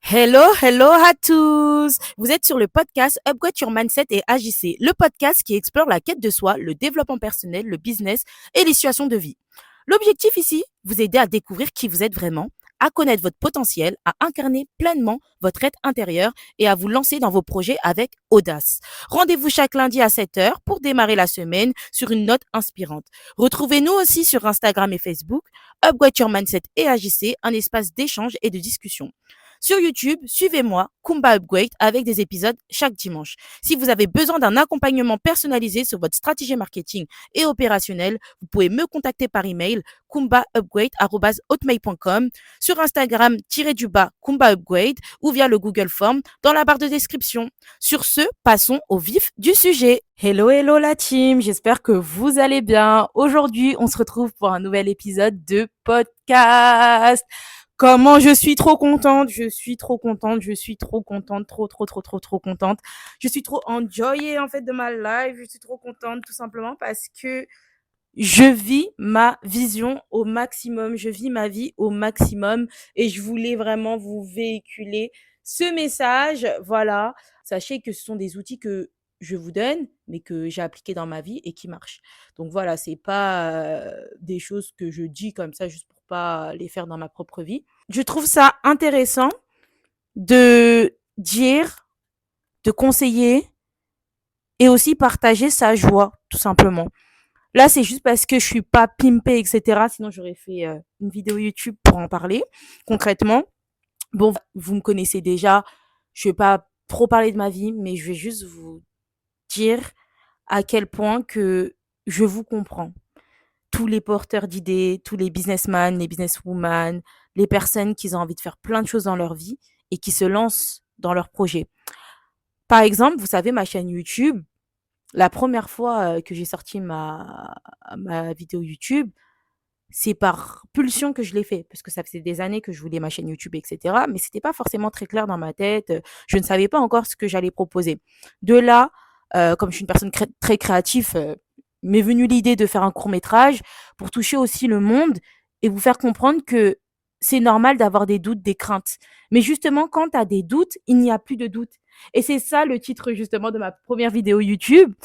Hello, hello à tous! Vous êtes sur le podcast Upgrade Your Mindset et Agissez, le podcast qui explore la quête de soi, le développement personnel, le business et les situations de vie. L'objectif ici, vous aider à découvrir qui vous êtes vraiment, à connaître votre potentiel, à incarner pleinement votre être intérieur et à vous lancer dans vos projets avec audace. Rendez-vous chaque lundi à 7 heures pour démarrer la semaine sur une note inspirante. Retrouvez-nous aussi sur Instagram et Facebook, Upgrade Your Mindset et Agissez, un espace d'échange et de discussion. Sur YouTube, suivez-moi, Kumba Upgrade, avec des épisodes chaque dimanche. Si vous avez besoin d'un accompagnement personnalisé sur votre stratégie marketing et opérationnelle, vous pouvez me contacter par email kumbaupgrade@hotmail.com, sur Instagram Kumba Upgrade ou via le Google Form dans la barre de description. Sur ce, passons au vif du sujet. Hello, hello la team, j'espère que vous allez bien. Aujourd'hui, on se retrouve pour un nouvel épisode de podcast. Comment je suis trop contente, je suis trop contente, je suis trop contente, trop contente. Je suis trop enjoyée en fait de ma life, je suis trop contente tout simplement parce que je vis ma vision au maximum, je vis ma vie au maximum et je voulais vraiment vous véhiculer ce message. Voilà, sachez que ce sont des outils que je vous donne, mais que j'ai appliqués dans ma vie et qui marchent. Donc voilà, c'est pas des choses que je dis comme ça juste pour pas les faire dans ma propre vie. Je trouve ça intéressant de dire, de conseiller et aussi partager sa joie, tout simplement. Là, c'est juste parce que je suis pas pimpée, etc. Sinon, j'aurais fait une vidéo YouTube pour en parler concrètement. Bon, vous me connaissez déjà. Je vais pas trop parler de ma vie, mais je vais juste vous dire à quel point que je vous comprends. Tous les porteurs d'idées, tous les businessmen, les businesswomen, les personnes qui ont envie de faire plein de choses dans leur vie et qui se lancent dans leurs projets. Par exemple, vous savez, ma chaîne YouTube, la première fois que j'ai sorti ma vidéo YouTube, c'est par pulsion que je l'ai fait, parce que ça faisait des années que je voulais ma chaîne YouTube, etc. Mais c'était pas forcément très clair dans ma tête. Je ne savais pas encore ce que j'allais proposer. De là, comme je suis une personne très créative, m'est venue l'idée de faire un court métrage pour toucher aussi le monde et vous faire comprendre que c'est normal d'avoir des doutes, des craintes. Mais justement, quand tu as des doutes, il n'y a plus de doutes. Et c'est ça le titre justement de ma première vidéo YouTube.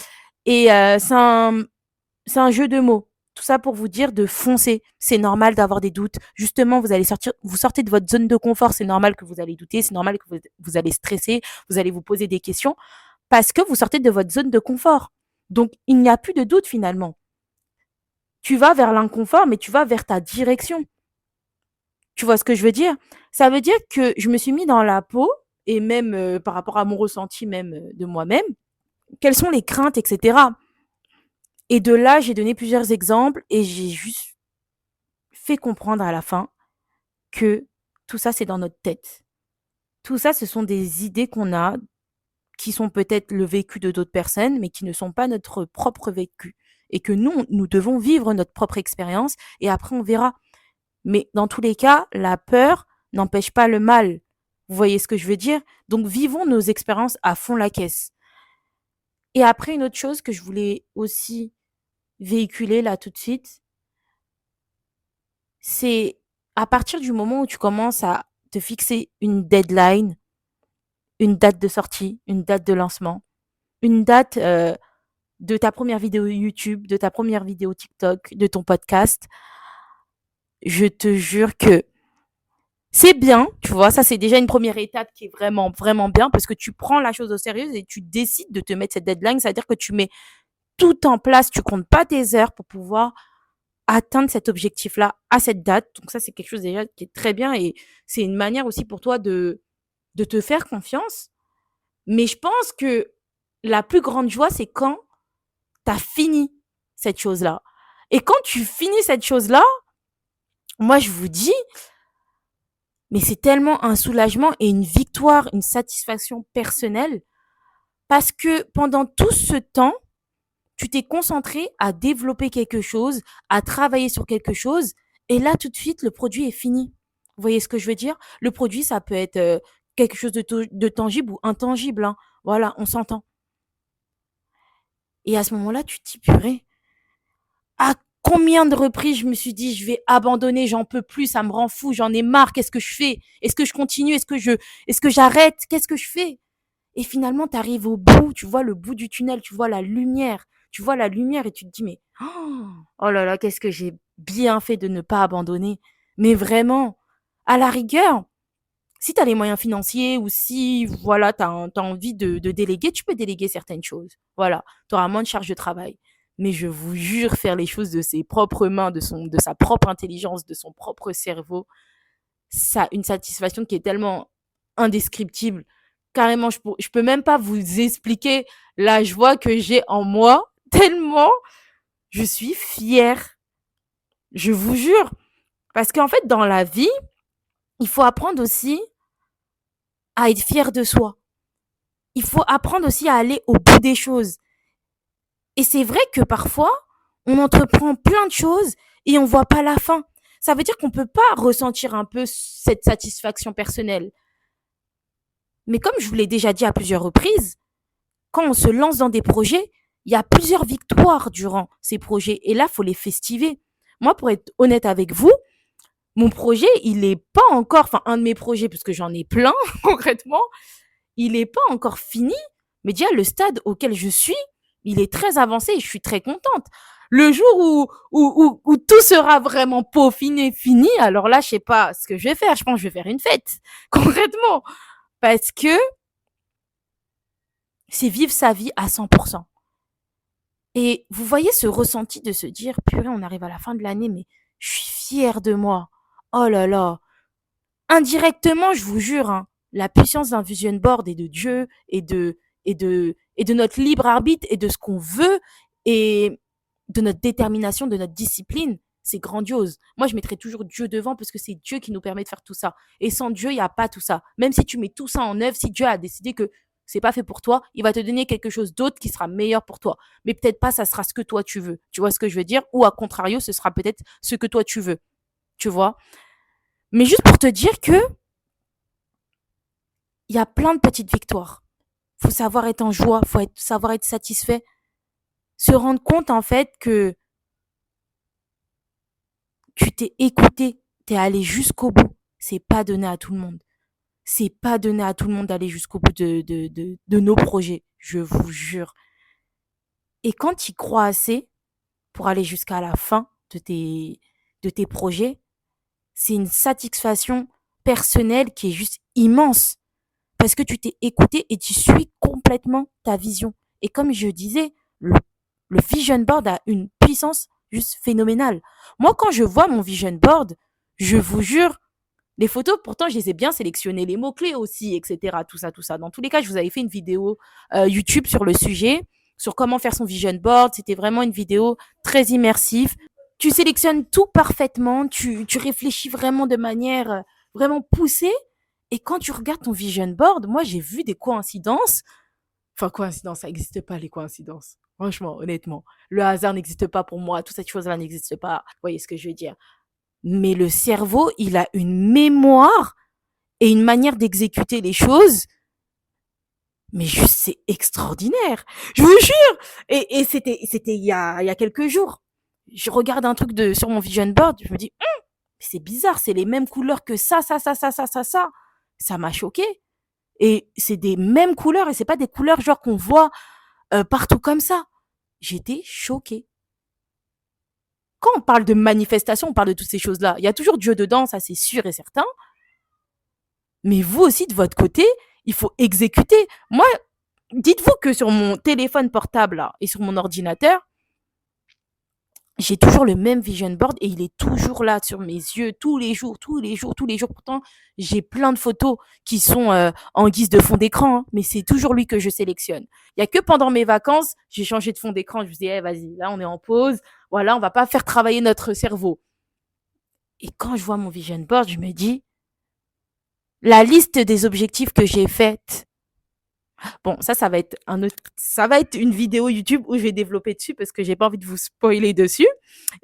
Et c'est un jeu de mots. Tout ça pour vous dire de foncer. C'est normal d'avoir des doutes. Justement, vous sortez de votre zone de confort. C'est normal que vous allez douter. C'est normal que vous allez stresser. Vous allez vous poser des questions parce que vous sortez de votre zone de confort. Donc, il n'y a plus de doute finalement. Tu vas vers l'inconfort, mais tu vas vers ta direction. Tu vois ce que je veux dire? Ça veut dire que je me suis mis dans la peau et même par rapport à mon ressenti même de moi-même, quelles sont les craintes, etc. Et de là, j'ai donné plusieurs exemples et j'ai juste fait comprendre à la fin que tout ça, c'est dans notre tête. Tout ça, ce sont des idées qu'on a, qui sont peut-être le vécu de d'autres personnes, mais qui ne sont pas notre propre vécu. Et que nous devons vivre notre propre expérience et après, on verra. Mais dans tous les cas, la peur n'empêche pas le mal. Vous voyez ce que je veux dire? Donc, vivons nos expériences à fond la caisse. Et après, une autre chose que je voulais aussi véhiculer là tout de suite, c'est à partir du moment où tu commences à te fixer une deadline, une date de sortie, une date de lancement, une date de ta première vidéo YouTube, de ta première vidéo TikTok, de ton podcast, je te jure que c'est bien, tu vois, ça c'est déjà une première étape qui est vraiment, vraiment bien parce que tu prends la chose au sérieux et tu décides de te mettre cette deadline, c'est-à-dire que tu mets tout en place, tu comptes pas tes heures pour pouvoir atteindre cet objectif-là à cette date. Donc ça, c'est quelque chose déjà qui est très bien et c'est une manière aussi pour toi de te faire confiance. Mais je pense que la plus grande joie, c'est quand tu as fini cette chose-là. Et quand tu finis cette chose-là, moi, je vous dis, mais c'est tellement un soulagement et une victoire, une satisfaction personnelle parce que pendant tout ce temps, tu t'es concentré à développer quelque chose, à travailler sur quelque chose, et là, tout de suite, le produit est fini. Vous voyez ce que je veux dire? Le produit, ça peut être quelque chose de tangible ou intangible, hein. Voilà, on s'entend. Et à ce moment-là, tu te dis, purée, à Combien de reprises je me suis dit: «Je vais abandonner, j'en peux plus, ça me rend fou, j'en ai marre, qu'est-ce que je fais? Est-ce que je continue? Est-ce que j'arrête? Qu'est-ce que je fais?» Et finalement, tu arrives au bout, tu vois le bout du tunnel, tu vois la lumière. Tu vois la lumière et tu te dis: «Mais oh là là, qu'est-ce que j'ai bien fait de ne pas abandonner». Mais vraiment, à la rigueur, si tu as les moyens financiers ou si voilà, tu as envie de déléguer, tu peux déléguer certaines choses. Voilà, tu auras moins de charge de travail. Mais je vous jure, faire les choses de ses propres mains, de sa propre intelligence, de son propre cerveau, ça a une satisfaction qui est tellement indescriptible. Carrément, je peux même pas vous expliquer la joie que j'ai en moi, tellement je suis fière. Je vous jure. Parce qu'en fait, dans la vie, il faut apprendre aussi à être fier de soi. Il faut apprendre aussi à aller au bout des choses. Et c'est vrai que parfois, on entreprend plein de choses et on voit pas la fin. Ça veut dire qu'on peut pas ressentir un peu cette satisfaction personnelle. Mais comme je vous l'ai déjà dit à plusieurs reprises, quand on se lance dans des projets, il y a plusieurs victoires durant ces projets. Et là, il faut les festiver. Moi, pour être honnête avec vous, mon projet, il est pas encore, enfin, un de mes projets, parce que j'en ai plein, concrètement, il est pas encore fini. Mais déjà, le stade auquel je suis, il est très avancé et je suis très contente. Le jour où tout sera vraiment peaufiné, fini, alors là, je sais pas ce que je vais faire. Je pense que je vais faire une fête, concrètement. Parce que c'est vivre sa vie à 100%. Et vous voyez ce ressenti de se dire, purée, on arrive à la fin de l'année, mais je suis fière de moi. Oh là là. Indirectement, je vous jure, hein, la puissance d'un vision board et de Dieu et de notre libre arbitre et de ce qu'on veut et de notre détermination, de notre discipline, c'est grandiose. Moi, je mettrai toujours Dieu devant parce que c'est Dieu qui nous permet de faire tout ça. Et sans Dieu, il n'y a pas tout ça. Même si tu mets tout ça en œuvre, si Dieu a décidé que c'est pas fait pour toi, il va te donner quelque chose d'autre qui sera meilleur pour toi. Mais peut-être pas, ça sera ce que toi tu veux. Tu vois ce que je veux dire? Ou à contrario, ce sera peut-être ce que toi tu veux. Tu vois? Mais juste pour te dire que il y a plein de petites victoires. Faut savoir être en joie, savoir être satisfait, se rendre compte en fait que tu t'es écouté, t'es allé jusqu'au bout. C'est pas donné à tout le monde. C'est pas donné à tout le monde d'aller jusqu'au bout de nos projets, je vous jure. Et quand tu y crois assez pour aller jusqu'à la fin de tes projets, c'est une satisfaction personnelle qui est juste immense. Parce que tu t'es écouté et tu suis complètement ta vision. Et comme je disais, le vision board a une puissance juste phénoménale. Moi, quand je vois mon vision board, je vous jure, les photos, pourtant, je les ai bien sélectionnées, les mots-clés aussi, etc. Tout ça, tout ça. Dans tous les cas, je vous avais fait une vidéo YouTube sur le sujet, sur comment faire son vision board. C'était vraiment une vidéo très immersive. Tu sélectionnes tout parfaitement, tu réfléchis vraiment de manière vraiment poussée. Et quand tu regardes ton vision board, moi, j'ai vu des coïncidences. Enfin, coïncidence, ça n'existe pas, les coïncidences. Franchement, honnêtement. Le hasard n'existe pas pour moi. Toute cette chose-là n'existe pas. Vous voyez ce que je veux dire? Mais le cerveau, il a une mémoire et une manière d'exécuter les choses. Mais juste, c'est extraordinaire. Je vous jure. Et c'était il y a quelques jours. Je regarde un truc sur mon vision board. Je me dis, c'est bizarre. C'est les mêmes couleurs que ça, ça, ça, ça, ça, ça, ça. Ça m'a choqué. Et c'est des mêmes couleurs et c'est pas des couleurs genre qu'on voit partout comme ça. J'étais choquée. Quand on parle de manifestation, on parle de toutes ces choses-là. Il y a toujours Dieu dedans, ça c'est sûr et certain. Mais vous aussi, de votre côté, il faut exécuter. Moi, dites-vous que sur mon téléphone portable là, et sur mon ordinateur, j'ai toujours le même vision board et il est toujours là sur mes yeux tous les jours, tous les jours, tous les jours. Pourtant, j'ai plein de photos qui sont en guise de fond d'écran, hein, mais c'est toujours lui que je sélectionne. Il y a que pendant mes vacances, j'ai changé de fond d'écran. Je me dis, hey, vas-y, là, on est en pause. Voilà, on va pas faire travailler notre cerveau. Et quand je vois mon vision board, je me dis, la liste des objectifs que j'ai faits. Bon, ça va être ça va être une vidéo YouTube où je vais développer dessus parce que j'ai pas envie de vous spoiler dessus.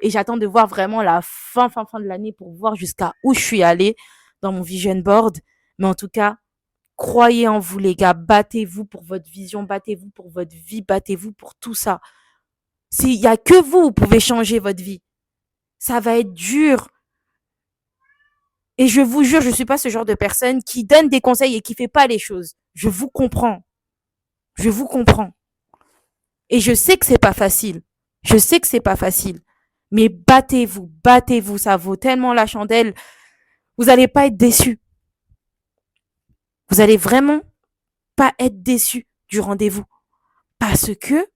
Et j'attends de voir vraiment la fin de l'année pour voir jusqu'à où je suis allée dans mon vision board. Mais en tout cas, croyez en vous, les gars. Battez-vous pour votre vision, battez-vous pour votre vie, battez-vous pour tout ça. Il y a que vous pouvez changer votre vie. Ça va être dur. Et je vous jure, je suis pas ce genre de personne qui donne des conseils et qui fait pas les choses. Je vous comprends. Je vous comprends. Et je sais que c'est pas facile. Je sais que c'est pas facile. Mais battez-vous, battez-vous. Ça vaut tellement la chandelle. Vous allez pas être déçus. Vous allez vraiment pas être déçus du rendez-vous. Parce que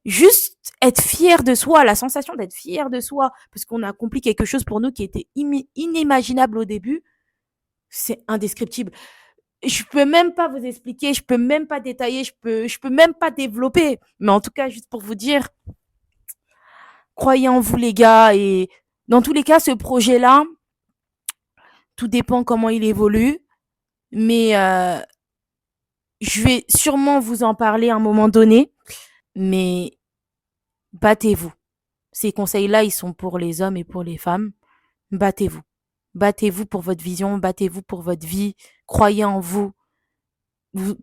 juste être fier de soi, la sensation d'être fier de soi, parce qu'on a accompli quelque chose pour nous qui était inimaginable au début, c'est indescriptible. Je peux même pas vous expliquer, je peux même pas détailler, je peux même pas développer. Mais en tout cas, juste pour vous dire, croyez en vous les gars. Et dans tous les cas, ce projet-là, tout dépend comment il évolue. Mais je vais sûrement vous en parler à un moment donné. Mais battez-vous. Ces conseils-là, ils sont pour les hommes et pour les femmes. Battez-vous. Battez-vous pour votre vision, battez-vous pour votre vie. Croyez en vous.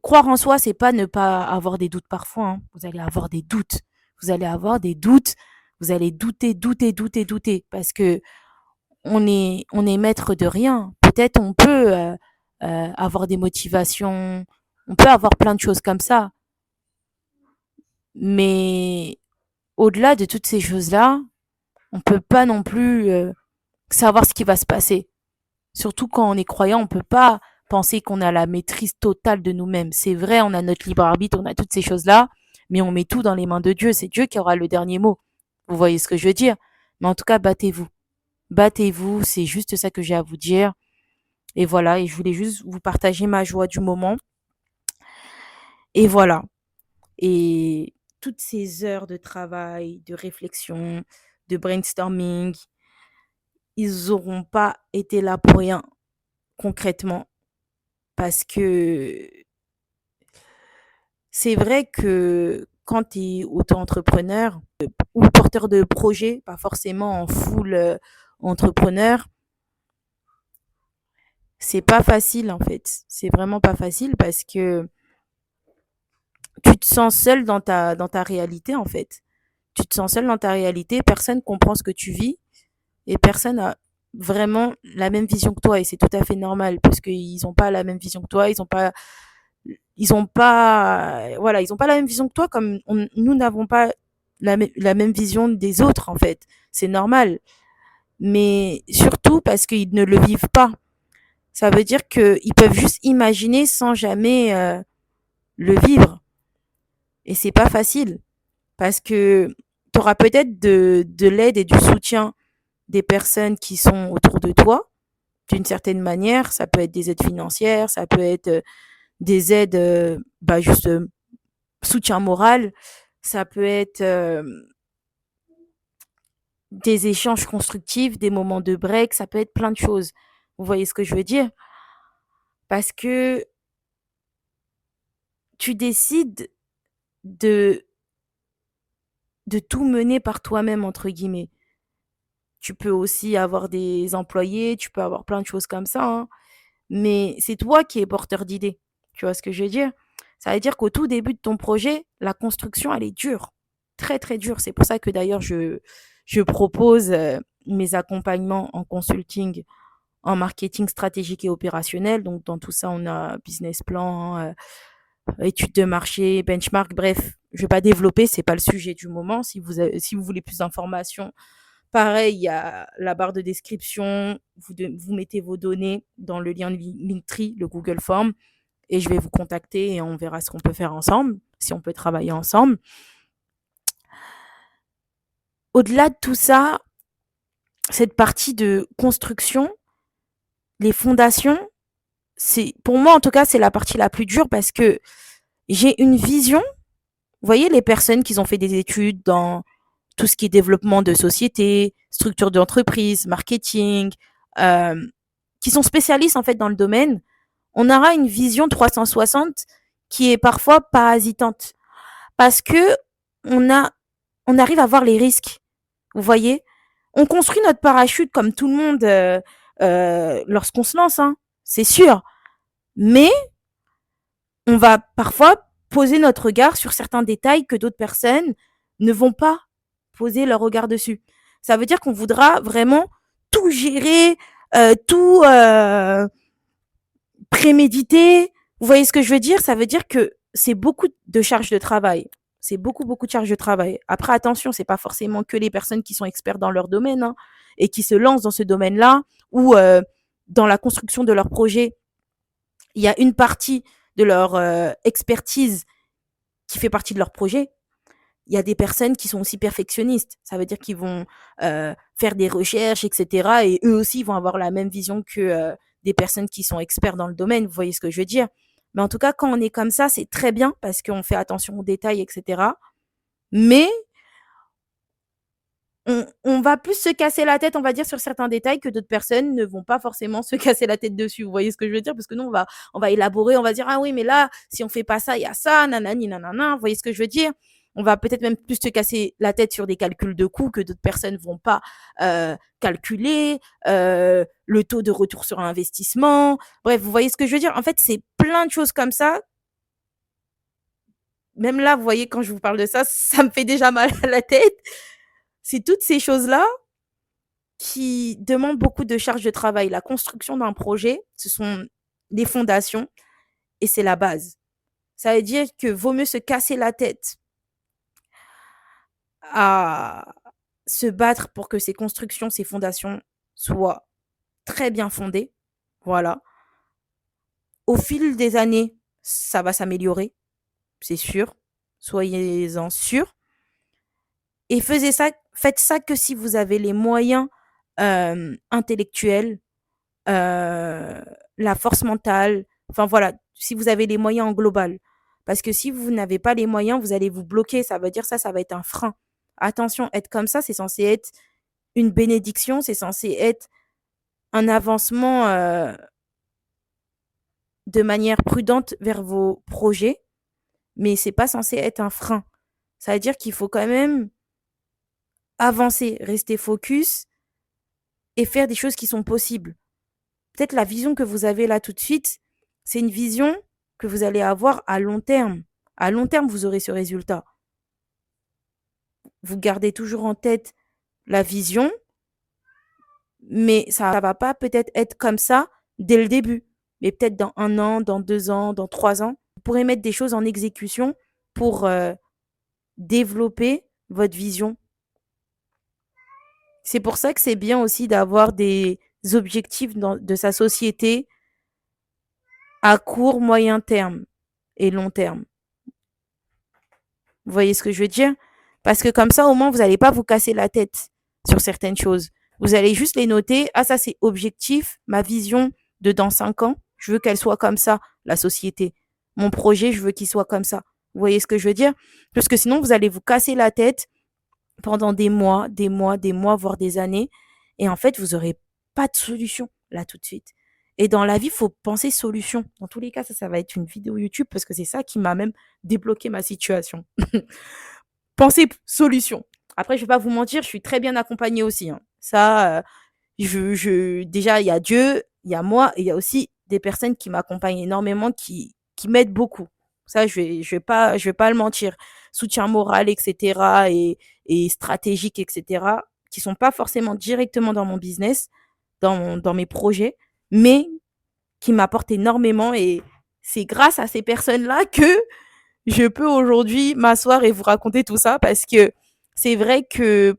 Croire en soi, c'est pas ne pas avoir des doutes parfois, hein. Vous allez avoir des doutes. Vous allez avoir des doutes. Vous allez douter, douter, douter, douter. Parce que on est maître de rien. Peut-être on peut avoir des motivations. On peut avoir plein de choses comme ça. Mais au-delà de toutes ces choses-là, on peut pas non plus savoir ce qui va se passer. Surtout quand on est croyant, on peut pas penser qu'on a la maîtrise totale de nous-mêmes. C'est vrai, on a notre libre arbitre, on a toutes ces choses-là, mais on met tout dans les mains de Dieu. C'est Dieu qui aura le dernier mot. Vous voyez ce que je veux dire? Mais en tout cas, battez-vous. Battez-vous, c'est juste ça que j'ai à vous dire. Et voilà, et je voulais juste vous partager ma joie du moment. Et voilà. Et toutes ces heures de travail, de réflexion, de brainstorming, ils n'auront pas été là pour rien, concrètement. Parce que c'est vrai que quand tu es auto-entrepreneur ou porteur de projet, pas forcément en full entrepreneur, c'est pas facile en fait. C'est vraiment pas facile parce que tu te sens seul dans ta réalité en fait. Tu te sens seul dans ta réalité, personne comprend ce que tu vis et personne a vraiment la même vision que toi et c'est tout à fait normal parce qu'ils n'ont pas la même vision que toi, ils ont pas la même vision que toi comme nous n'avons pas la même vision des autres en fait. C'est normal. Mais surtout parce qu'ils ne le vivent pas. Ça veut dire qu'ils peuvent juste imaginer sans jamais le vivre. Et c'est pas facile. Parce que tu auras peut-être de l'aide et du soutien des personnes qui sont autour de toi, d'une certaine manière. Ça peut être des aides financières, ça peut être des aides, juste soutien moral, ça peut être des échanges constructifs, des moments de break, ça peut être plein de choses. Vous voyez ce que je veux dire? Parce que tu décides de, de tout mener par toi-même, entre guillemets. Tu peux aussi avoir des employés, tu peux avoir plein de choses comme ça, hein. Mais c'est toi qui es porteur d'idées. Tu vois ce que je veux dire? Ça veut dire qu'au tout début de ton projet, la construction, elle est dure. Très, très dure. C'est pour ça que d'ailleurs, je propose mes accompagnements en consulting, en marketing stratégique et opérationnel. Donc, dans tout ça, on a business plan, études de marché, benchmark. Bref, je vais pas développer, c'est pas le sujet du moment. Si vous voulez plus d'informations, pareil, il y a la barre de description. Vous mettez vos données dans le lien de Linktree, le Google Form, et je vais vous contacter et on verra ce qu'on peut faire ensemble, si on peut travailler ensemble. Au-delà de tout ça, cette partie de construction, les fondations, c'est pour moi en tout cas c'est la partie la plus dure parce que j'ai une vision. Vous voyez les personnes qui ont fait des études dans tout ce qui est développement de société, structure d'entreprise, marketing, euh, qui sont spécialistes en fait dans le domaine, on aura une vision 360 qui est parfois parasitante parce que on a on arrive à voir les risques. Vous voyez, on construit notre parachute comme tout le monde lorsqu'on se lance, hein, c'est sûr. Mais on va parfois poser notre regard sur certains détails que d'autres personnes ne vont pas poser leur regard dessus. Ça veut dire qu'on voudra vraiment tout gérer, tout préméditer. Vous voyez ce que je veux dire? Ça veut dire que c'est beaucoup de charges de travail. C'est beaucoup, beaucoup de charges de travail. Après, attention, c'est pas forcément que les personnes qui sont experts dans leur domaine, hein, et qui se lancent dans ce domaine-là ou dans la construction de leur projet. Il y a une partie de leur expertise qui fait partie de leur projet. Il y a des personnes qui sont aussi perfectionnistes. Ça veut dire qu'ils vont faire des recherches, etc. Et eux aussi vont avoir la même vision que des personnes qui sont experts dans le domaine. Vous voyez ce que je veux dire? Mais en tout cas, quand on est comme ça, c'est très bien parce qu'on fait attention aux détails, etc. Mais on va plus se casser la tête, on va dire, sur certains détails que d'autres personnes ne vont pas forcément se casser la tête dessus. Vous voyez ce que je veux dire? Parce que nous, on va élaborer, on va dire, ah oui, mais là, si on fait pas ça, il y a ça, nanani, nanana. Vous voyez ce que je veux dire? On va peut-être même plus se casser la tête sur des calculs de coûts que d'autres personnes vont pas calculer, le taux de retour sur investissement. Bref, vous voyez ce que je veux dire? En fait, c'est plein de choses comme ça. Même là, vous voyez, quand je vous parle de ça, ça me fait déjà mal à la tête. C'est toutes ces choses-là qui demandent beaucoup de charge de travail. La construction d'un projet, ce sont les fondations et c'est la base. Ça veut dire que vaut mieux se casser la tête à se battre pour que ces constructions, ces fondations soient très bien fondées. Voilà. Au fil des années, ça va s'améliorer, c'est sûr. Soyez-en sûrs. Et faites ça que si vous avez les moyens intellectuels, euh, la force mentale, enfin voilà, si vous avez les moyens en global. Parce que si vous n'avez pas les moyens, vous allez vous bloquer. Ça veut dire ça va être un frein. Attention, être comme ça, c'est censé être une bénédiction, c'est censé être un avancement de manière prudente vers vos projets, mais c'est pas censé être un frein. Ça veut dire qu'il faut quand même avancer, rester focus et faire des choses qui sont possibles. Peut-être la vision que vous avez là tout de suite, c'est une vision que vous allez avoir à long terme. À long terme, vous aurez ce résultat. Vous gardez toujours en tête la vision, mais ça va pas peut-être être comme ça dès le début. Mais peut-être dans 1 an, dans 2 ans, dans 3 ans, vous pourrez mettre des choses en exécution pour développer votre vision. C'est pour ça que c'est bien aussi d'avoir des objectifs de sa société à court, moyen terme et long terme. Vous voyez ce que je veux dire? Parce que comme ça, au moins, vous n'allez pas vous casser la tête sur certaines choses. Vous allez juste les noter. Ah, ça, c'est objectif, ma vision de dans 5 ans. Je veux qu'elle soit comme ça, la société. Mon projet, je veux qu'il soit comme ça. Vous voyez ce que je veux dire? Parce que sinon, vous allez vous casser la tête pendant des mois, des mois, des mois, voire des années. Et en fait, vous n'aurez pas de solution là tout de suite. Et dans la vie, il faut penser solution. Dans tous les cas, ça va être une vidéo YouTube parce que c'est ça qui m'a même débloqué ma situation. Penser solution. Après, je vais pas vous mentir, je suis très bien accompagnée aussi, hein. Ça, déjà, il y a Dieu, il y a moi et il y a aussi des personnes qui m'accompagnent énormément, qui m'aident beaucoup. Ça, je vais pas le mentir. Soutien moral, etc. et stratégique, etc. qui sont pas forcément directement dans mon business, dans mes projets, mais qui m'apportent énormément et c'est grâce à ces personnes-là que je peux aujourd'hui m'asseoir et vous raconter tout ça parce que c'est vrai que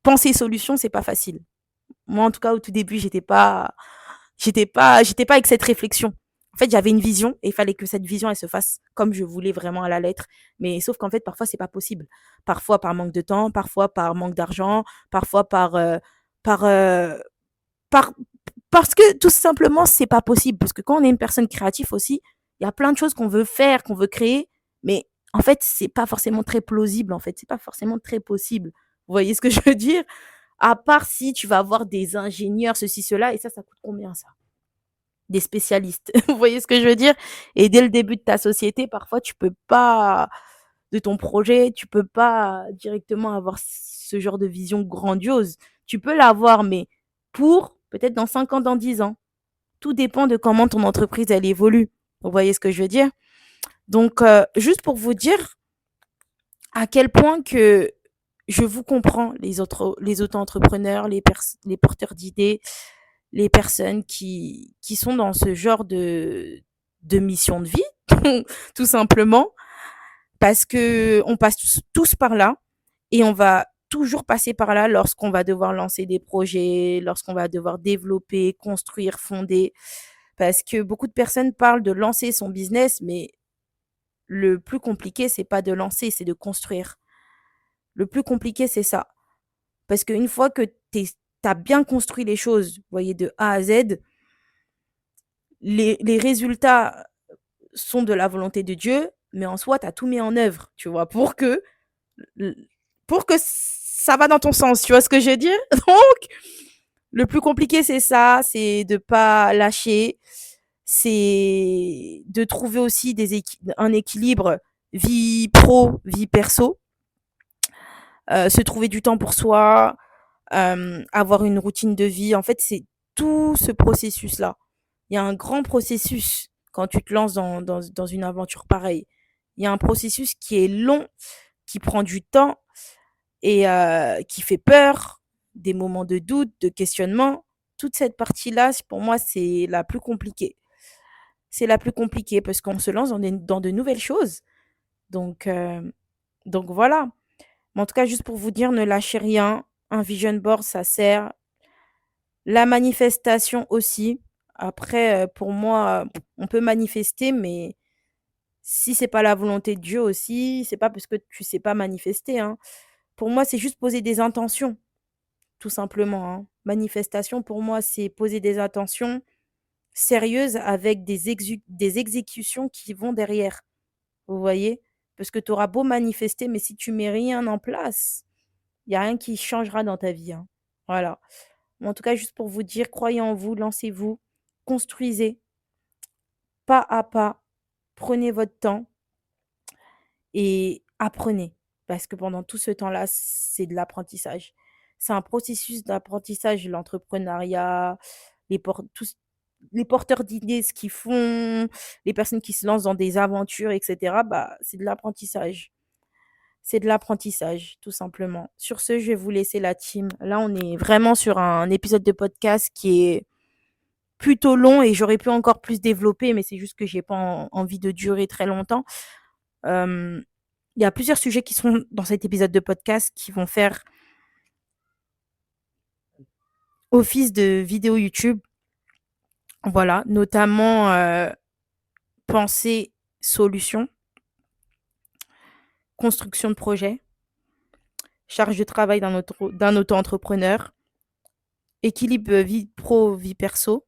penser solution, c'est pas facile. Moi, en tout cas, au tout début, j'étais pas avec cette réflexion. En fait, j'avais une vision et il fallait que cette vision, elle se fasse comme je voulais vraiment à la lettre. Mais sauf qu'en fait, parfois, c'est pas possible. Parfois par manque de temps, parfois par manque d'argent, parfois par, par, parce que tout simplement, c'est pas possible. Parce que quand on est une personne créative aussi, il y a plein de choses qu'on veut faire, qu'on veut créer, mais en fait, c'est pas forcément très plausible. En fait, c'est pas forcément très possible. Vous voyez ce que je veux dire? À part si tu vas avoir des ingénieurs, ceci, cela, et ça coûte combien ça? Des spécialistes. Vous voyez ce que je veux dire? Et dès le début de ta société, parfois, tu peux pas, de ton projet, tu peux pas directement avoir ce genre de vision grandiose. Tu peux l'avoir, mais pour peut-être dans 5 ans, dans 10 ans. Tout dépend de comment ton entreprise, elle évolue. Vous voyez ce que je veux dire? Donc, juste pour vous dire à quel point que je vous comprends, les auto-entrepreneurs, les porteurs d'idées, les personnes qui sont dans ce genre de mission de vie, tout simplement, parce que on passe tous par là et on va toujours passer par là lorsqu'on va devoir lancer des projets, lorsqu'on va devoir développer, construire, fonder. Parce que beaucoup de personnes parlent de lancer son business, mais le plus compliqué, c'est pas de lancer, c'est de construire. Le plus compliqué, c'est ça. Parce qu'une fois que tu as bien construit les choses, vous voyez, de A à Z, les résultats sont de la volonté de Dieu, mais en soi, tu as tout mis en œuvre, tu vois, pour que ça va dans ton sens, tu vois ce que je veux dire? Donc, le plus compliqué, c'est ça, c'est de pas lâcher, c'est de trouver aussi un équilibre vie pro, vie perso, se trouver du temps pour soi, avoir une routine de vie. En fait, c'est tout ce processus-là. Il y a un grand processus quand tu te lances dans une aventure pareille. Il y a un processus qui est long, qui prend du temps et qui fait peur, des moments de doute, de questionnement. Toute cette partie-là, pour moi, c'est la plus compliquée. C'est la plus compliquée parce qu'on se lance dans de nouvelles choses. Donc, euh, donc voilà. Mais en tout cas, juste pour vous dire, ne lâchez rien. Un vision board, ça sert. La manifestation aussi. Après, pour moi, on peut manifester, mais si c'est pas la volonté de Dieu aussi, c'est pas parce que tu sais pas manifester, hein. Pour moi, c'est juste poser des intentions, tout simplement, hein. Manifestation, pour moi, c'est poser des intentions sérieuses avec des exécutions qui vont derrière. Vous voyez? Parce que tu auras beau manifester, mais si tu mets rien en place, il y a rien qui changera dans ta vie, hein. Voilà. Mais en tout cas, juste pour vous dire, croyez en vous, lancez-vous, construisez pas à pas, prenez votre temps et apprenez. Parce que pendant tout ce temps-là, c'est de l'apprentissage. C'est un processus d'apprentissage, l'entrepreneuriat, les porteurs d'idées, ce qu'ils font, les personnes qui se lancent dans des aventures, etc. Bah, c'est de l'apprentissage. C'est de l'apprentissage, tout simplement. Sur ce, je vais vous laisser la team. Là, on est vraiment sur un épisode de podcast qui est plutôt long et j'aurais pu encore plus développer, mais c'est juste que j'ai pas envie de durer très longtemps. Euh, Il y a plusieurs sujets qui sont dans cet épisode de podcast qui vont faire office de vidéo YouTube. Voilà, notamment pensée, solution, construction de projet, charge de travail d'un auto-entrepreneur, équilibre vie pro, vie perso.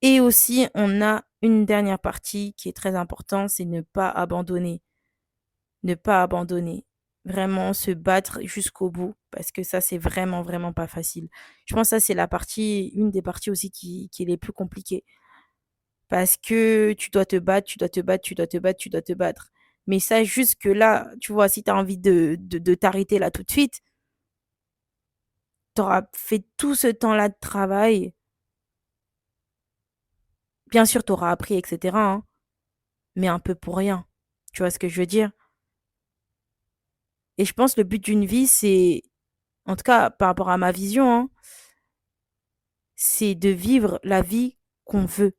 Et aussi, on a une dernière partie qui est très importante, c'est ne pas abandonner. Ne pas abandonner. Vraiment se battre jusqu'au bout parce que ça, c'est vraiment, vraiment pas facile. Je pense que ça, c'est une des parties aussi qui est les plus compliquées. Parce que tu dois te battre, tu dois te battre, tu dois te battre, tu dois te battre. Mais ça, jusque là, tu vois, si tu as envie de t'arrêter là tout de suite, tu auras fait tout ce temps-là de travail. Bien sûr, tu auras appris, etc., hein, mais un peu pour rien. Tu vois ce que je veux dire? Et je pense que le but d'une vie, c'est, en tout cas par rapport à ma vision, hein, c'est de vivre la vie qu'on veut.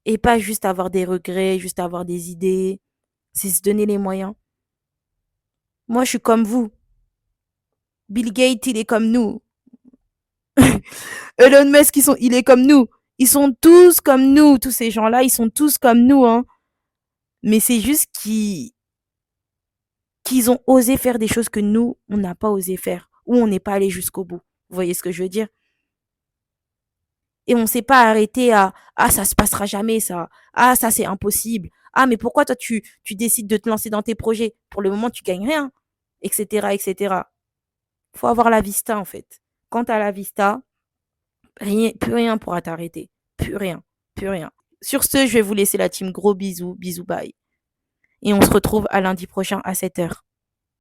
Et pas juste avoir des regrets, juste avoir des idées. C'est se donner les moyens. Moi, je suis comme vous. Bill Gates, il est comme nous. Elon Musk, il est comme nous. Ils sont tous comme nous. Tous ces gens-là, ils sont tous comme nous, hein. Mais c'est juste qu'ils ont osé faire des choses que nous, on n'a pas osé faire. Ou on n'est pas allé jusqu'au bout. Vous voyez ce que je veux dire? Et on s'est pas arrêté à ah ça se passera jamais ça. Ah ça c'est impossible. Ah mais pourquoi toi tu décides de te lancer dans tes projets? Pour le moment tu gagnes rien, etc., etc. Faut avoir la vista en fait. Quand t'as la vista, plus rien pourra t'arrêter. Plus rien, plus rien. Sur ce, je vais vous laisser la team. Gros bisous, bisous bye. Et on se retrouve à lundi prochain à 7h.